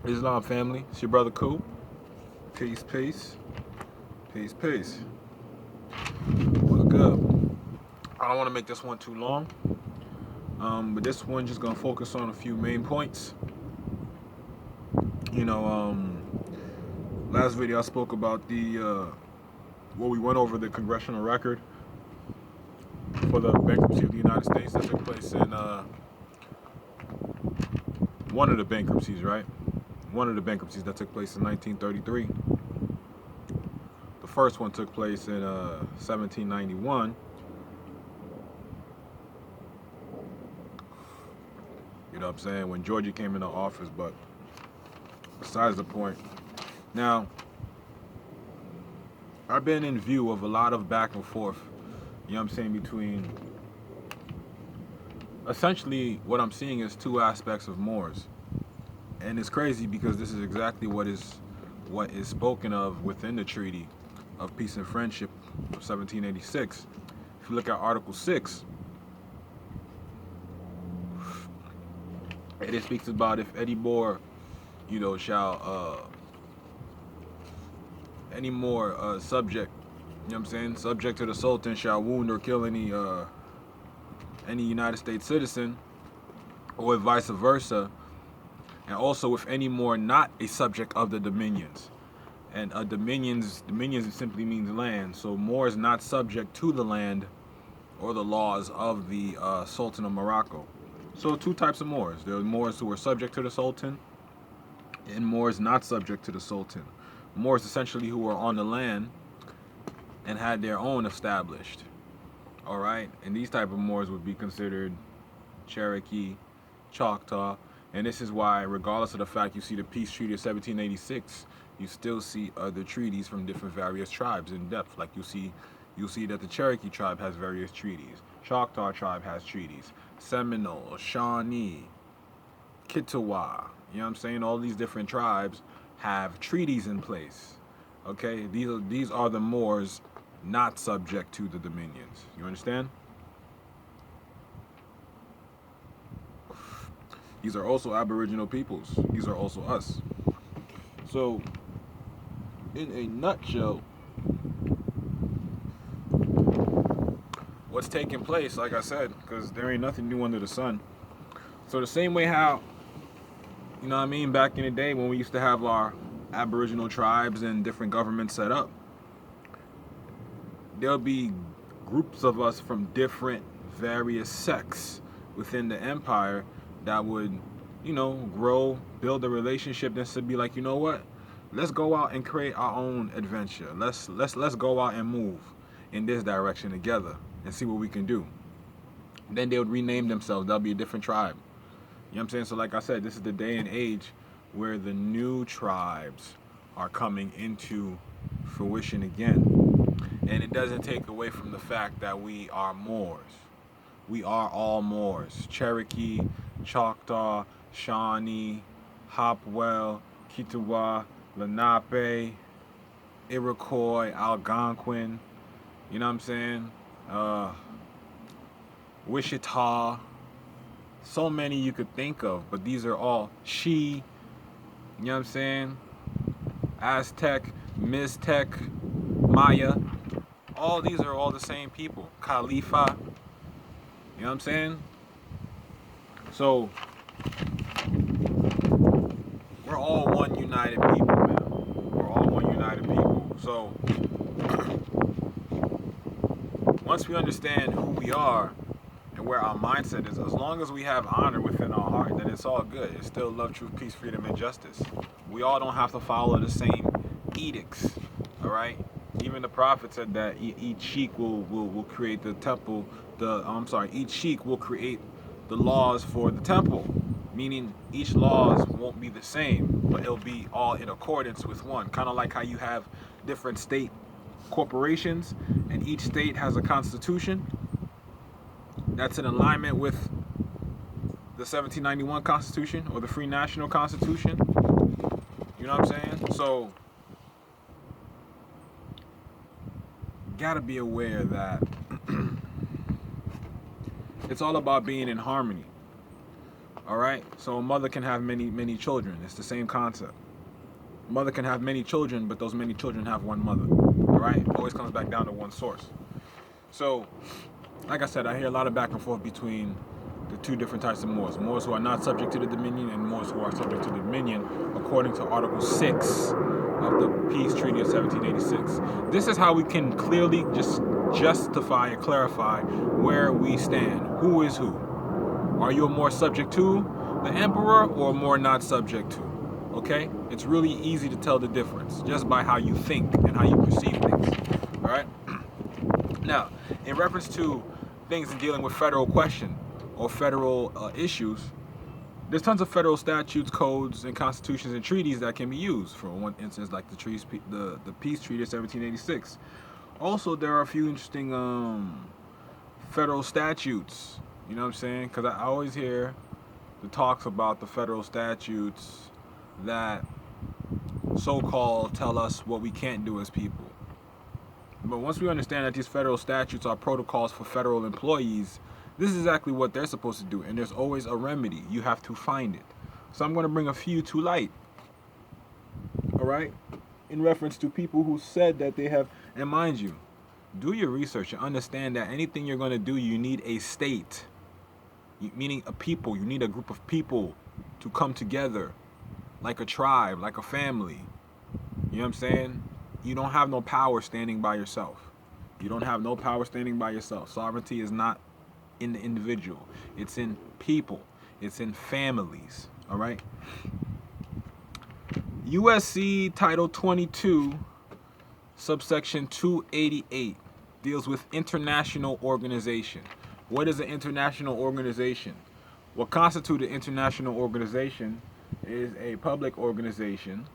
Islam family, it's your brother Cool. Peace, peace, peace, peace. Well, good. I don't want to make this one too long, but this one just gonna focus on a few main points. You know, last video I spoke about we went over the congressional record for the bankruptcy of the United States that took place in one of the bankruptcies, right? One of the bankruptcies that took place in 1933. The first one took place in 1791. You know what I'm saying? When Georgia came into office, but besides the point. Now, I've been in view of a lot of back and forth, you know what I'm saying, between essentially what I'm seeing is two aspects of Moors. And it's crazy because this is exactly what is spoken of within the Treaty of Peace and Friendship of 1786. If you look at Article 6, it speaks about if any more, shall any more subject, you know what I'm saying, subject to the Sultan shall wound or kill any United States citizen, or vice versa, and also if any more not a subject of the dominions. And dominions simply means land. So Moor is not subject to the land or the laws of the Sultan of Morocco. So two types of Moors. There are Moors who are subject to the Sultan, and Moors not subject to the Sultan. Moors essentially who are on the land and had their own established. All right, and these type of Moors would be considered Cherokee, Choctaw, and this is why, regardless of the fact you see the Peace Treaty of 1786, you still see other treaties from different various tribes in depth. Like you'll see that the Cherokee tribe has various treaties, Choctaw tribe has treaties, Seminole, Shawnee, Kitawa. You know what I'm saying? All these different tribes have treaties in place. Okay, these are the Moors not subject to the dominions. You understand? These are also Aboriginal peoples. These are also us. So, in a nutshell, what's taking place, like I said, because there ain't nothing new under the sun. So the same way how, you know what I mean, back in the day when we used to have our Aboriginal tribes and different governments set up, there'll be groups of us from different various sects within the empire that would, grow, build a relationship that's to be like, you know what? Let's go out and create our own adventure. Let's go out and move in this direction together and see what we can do. And then they would rename themselves. That'll be a different tribe. You know what I'm saying? So like I said, this is the day and age where the new tribes are coming into fruition again. And it doesn't take away from the fact that we are Moors. We are all Moors. Cherokee, Choctaw, Shawnee, Hopwell, Kitawa, Lenape, Iroquois, Algonquin, you know what I'm saying? Wichita. So many you could think of, but these are all She, you know what I'm saying? Aztec, Miztec, Maya. All these are all the same people. Khalifa, you know what I'm saying? So, we're all one united people, man. We're all one united people. So, once we understand who we are and where our mindset is, as long as we have honor within our heart, then it's all good. It's still love, truth, peace, freedom, and justice. We all don't have to follow the same edicts, all right? Even the prophet said that each sheikh will create the temple. Each sheikh will create the laws for the temple, meaning each laws won't be the same, but it'll be all in accordance with one. Kind of like how you have different state corporations, and each state has a constitution that's in alignment with the 1791 Constitution or the Free National Constitution. You know what I'm saying? So, gotta be aware that it's all about being in harmony. All right. So a mother can have many children. It's the same concept. Mother can have many children, but those many children have one mother. All right. Always comes back down to one source. So, like I said, I hear a lot of back and forth between the two different types of Moors. Moors who are not subject to the Dominion and Moors who are subject to the Dominion, according to Article 6 of the Peace Treaty of 1786. This is how we can clearly just justify and clarify where we stand. Who is who? Are you more subject to the emperor or more not subject to? Okay? It's really easy to tell the difference just by how you think and how you perceive things. All right? Now, in reference to things in dealing with federal question or federal issues, there's tons of federal statutes, codes, and constitutions and treaties that can be used. For one instance, like the Peace Treaty of 1786. Also, there are a few interesting federal statutes. You know what I'm saying? Because I always hear the talks about the federal statutes that so-called tell us what we can't do as people. But once we understand that these federal statutes are protocols for federal employees, this is exactly what they're supposed to do. And there's always a remedy. You have to find it. So I'm going to bring a few to light. All right? In reference to people who said that they have, and mind you, do your research and understand that anything you're going to do, you need a state. Meaning a people. You need a group of people to come together like a tribe, like a family. You know what I'm saying? You don't have no power standing by yourself. You don't have no power standing by yourself. Sovereignty is not in the individual. It's in people. It's in families. All right? USC Title 22, subsection 288, deals with international organization. What is an international organization? What constitutes an international organization is a public organization,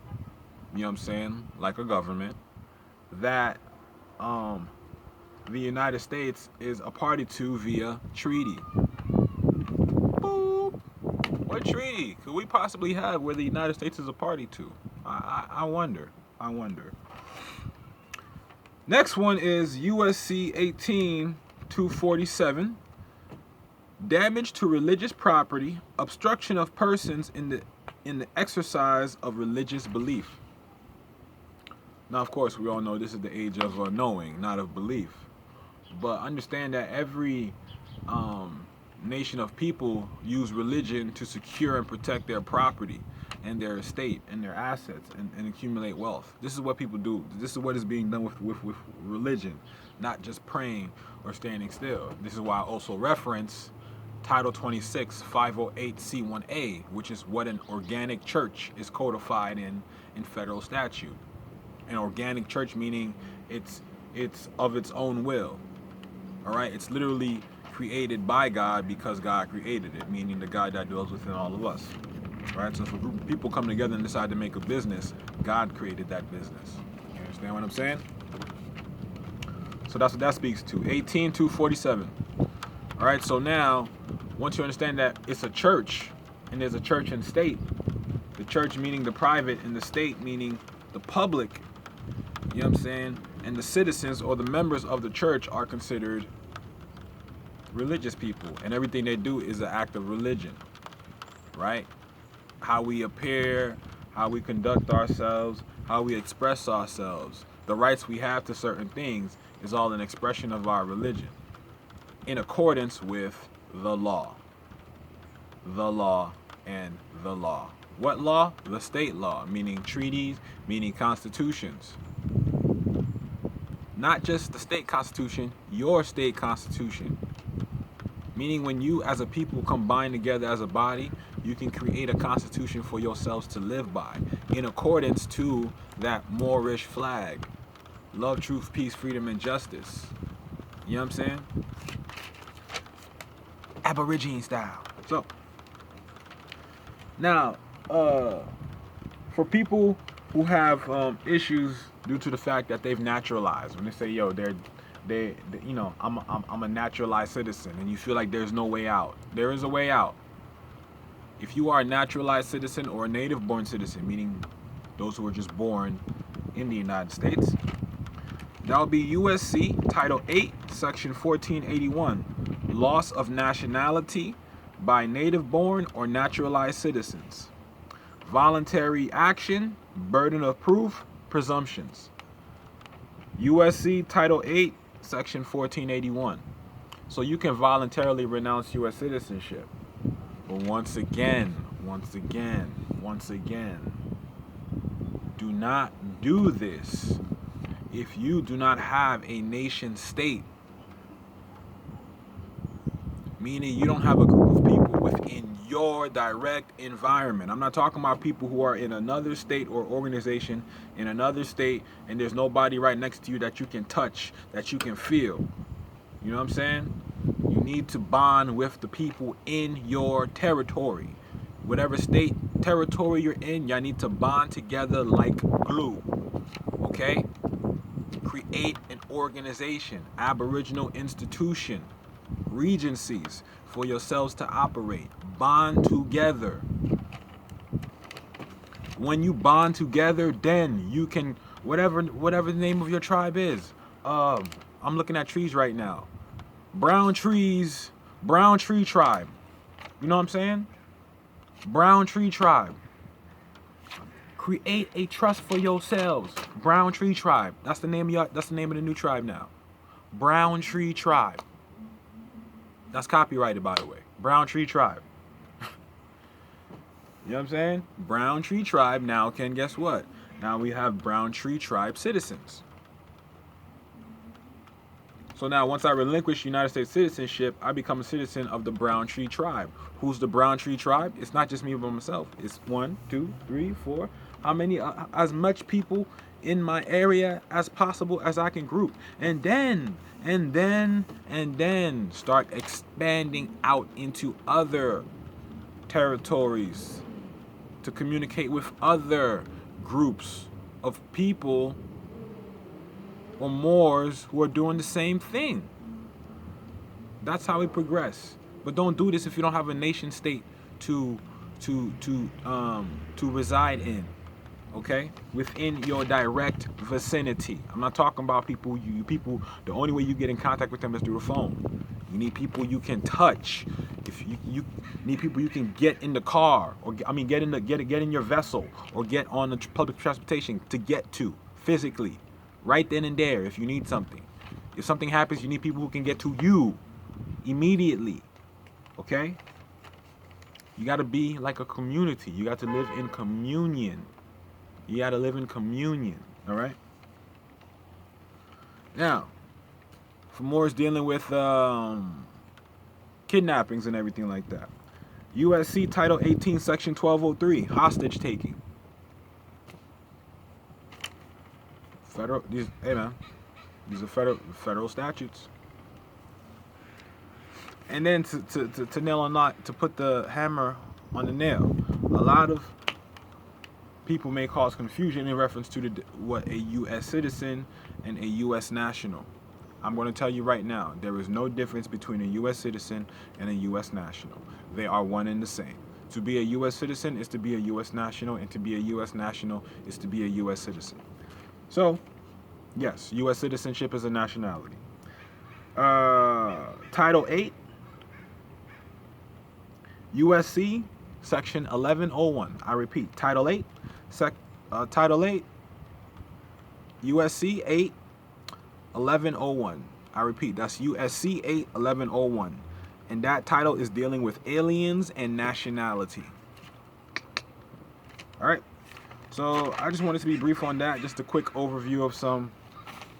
you know what I'm saying, like a government, that the United States is a party to via treaty. Boop. What treaty could we possibly have where the United States is a party to? I wonder. Next one is USC 18247. Damage to religious property, obstruction of persons in the exercise of religious belief. Now, of course, we all know this is the age of knowing, not of belief. But understand that every nation of people use religion to secure and protect their property and their estate and their assets and accumulate wealth. This is what people do. This is what is being done with religion, not just praying or standing still. This is why I also reference Title 26, 508C1A, which is what an organic church is codified in federal statute. An organic church meaning it's of its own will. All right, it's literally created by God because God created it, meaning the God that dwells within all of us. All right, so if a group of people come together and decide to make a business, God created that business. You understand what I'm saying? So that's what that speaks to. 18247. All right, so now, once you understand that it's a church, and there's a church and state, the church meaning the private, and the state meaning the public, you know what I'm saying? And the citizens or the members of the church are considered religious people, and everything they do is an act of religion, right? How we appear, how we conduct ourselves, how we express ourselves, the rights we have to certain things is all an expression of our religion, in accordance with the law. The law and the law. What law? The state law, meaning treaties, meaning constitutions. Not just the state constitution, your state constitution. Meaning when you as a people combine together as a body, you can create a constitution for yourselves to live by in accordance to that Moorish flag. Love, truth, peace, freedom, and justice. You know what I'm saying? Aborigine style. So, now, for people who have issues due to the fact that they've naturalized, when they say, yo, they you know, I'm a naturalized citizen, and you feel like there's no way out. There is a way out. If you are a naturalized citizen or a native-born citizen, meaning those who were just born in the United States, that would be USC Title 8, Section 1481, loss of nationality, by native-born or naturalized citizens. Voluntary action, burden of proof, presumptions. USC Title 8, Section 1481. So you can voluntarily renounce U.S. citizenship. But once again, do not do this if you do not have a nation state. Meaning you don't have a group of people within your direct environment. I'm not talking about people who are in another state or organization in another state and there's nobody right next to you that you can touch, that you can feel. You know what I'm saying? You need to bond with the people in your territory. Whatever state, territory you're in, y'all need to bond together like glue. Okay? Create an organization, aboriginal institution, regencies for yourselves to operate. Bond together. When you bond together, then you can, whatever the name of your tribe is. I'm looking at trees right now. Brown tree tribe. You know what I'm saying? Brown tree tribe. Create a trust for yourselves. Brown tree tribe. That's the name of the new tribe now. Brown tree tribe. That's copyrighted, by the way. Brown tree tribe. You know what I'm saying? Brown tree tribe now can, guess what? Now we have brown tree tribe citizens. So now once I relinquish United States citizenship, I become a citizen of the brown tree tribe. Who's the brown tree tribe? It's not just me by myself. It's 1, 2, 3, 4. How many? As much people in my area as possible as I can group. And then start expanding out into other territories to communicate with other groups of people or Moors who are doing the same thing. That's how we progress. But don't do this if you don't have a nation state to reside in. Okay? Within your direct vicinity. I'm not talking about people, the only way you get in contact with them is through the phone. You need people you can touch. If you need people you can get in the car, or get in your vessel, or get on the public transportation to get to physically, right then and there. If you need something, if something happens, you need people who can get to you immediately. Okay? You got to be like a community. You got to live in communion. You got to live in communion. All right? Now, for Moors dealing with kidnappings and everything like that. USC Title 18, Section 1203, hostage taking. These are federal statutes. And then to nail on not to put the hammer on the nail, a lot of people may cause confusion in reference to what a U.S. citizen and a U.S. national. I'm going to tell you right now, there is no difference between a U.S. citizen and a U.S. national. They are one and the same. To be a U.S. citizen is to be a U.S. national, and to be a U.S. national is to be a U.S. citizen. So, yes, U.S. citizenship is a nationality. Title 8, USC, Section 1101. I repeat, Title 8, USC 8, 1101. I repeat, that's USC 8, 1101. And that title is dealing with aliens and nationality. All right. So I just wanted to be brief on that. Just a quick overview of some,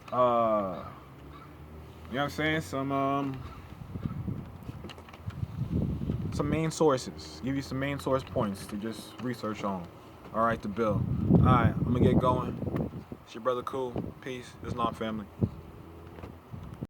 you know what I'm saying? Some main sources. Give you some main source points to just research on. All right, the bill. All right, I'm going to get going. It's your brother Cool. Peace. Islam family.